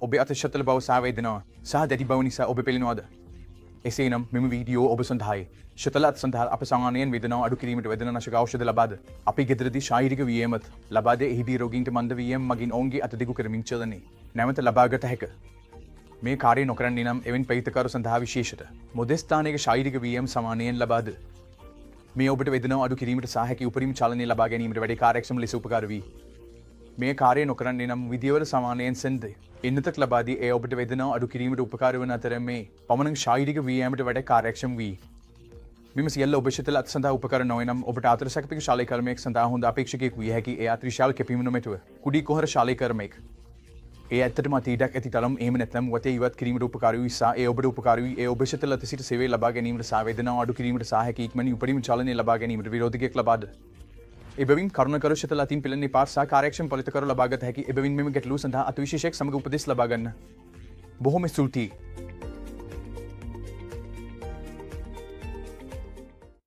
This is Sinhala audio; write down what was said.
ඔබේ අත ශතල බව සහ වේදනාව සහ දැඩි බව නිසා ඔබ පෙළෙනවාද? එසේනම් මෙම වීඩියෝ ඔබ සඳහායි. ශතල අත් සඳහා අප සාමාන්‍යයෙන් වේදනාව අඩු කිරීමට වේදනානාශක ඖෂධ ලබාද අපි ගෙදරදී ශාරීරික ව්‍යායාමත් ලබාද එහිදී රෝගීන්ට මන්ද ව්‍යායාම මගින් ඔවුන්ගේ අත දිගු කරමින් චලනයේ නැවත ලබාගත හැක. මේ කාර්යය නොකරන්නේ නම් එවැනි ප්‍රේතකරු සඳහා විශේෂිත මොදෙස්ථානයක ශාරීරික ව්‍යායාම සමානයෙන් ලබාද මේ ඔබට වේදනාව අඩු කිරීමට සහ හැකි උපරිම චලනය ලබා ගැනීමට වැඩි කාර්යක්ෂම ලෙස උපකාර වේ. මේ කාර්යය නොකරන්නේ නම් විදියවල සමානයෙන් සෙන්ද එන්නතක් ලබාදී ඒ ඔබට වේදනාව අඩු කිරීමට උපකාර වන අතර මේ පමණක් ශාරීරික ව්‍යායාමයට වැඩි කාර්යක්ෂම වේ. මෙම සියල්ල ඔබ ශතල අත් සඳහා උපකරණ නොවේ නම් ඔබට ආතර සැකපික ශාලේ කර්මයක් සඳහා හොඳ අපේක්ෂකයෙකු විය හැකි ඒ අතිවිශාල කැපීම නොමැතුව කුඩි කොහර ශාලේ කර්මයක්. ඒ ඇත්තටම අතීතයක් ඇති තරම් එහෙම නැත්නම් වතේ ඉවත් කිරීමට උපකාරී වී සහ ඒ ඔබට උපකාරී වී ඒ ඔබ ශතල අත සිට සේවය ලබා ගැනීමට සහ වේදනාව අඩු කිරීමට සහ හැකි ඉක්මනින් උපරිම චලනය ලබා ගැනීමට විරෝධකයක් ලබාද. එබැවින් කරුණාකර ශතල අතින් පෙළෙන්නේ පාත් සහ කාර්යක්ෂම පොලිතකරු ලබාගත හැකි එබැවින් මෙම ගැටලුව සඳහා අතිවිශේෂයක් සමග උපදෙස් ලබා ගන්න. බොහොම ස්තුතියි.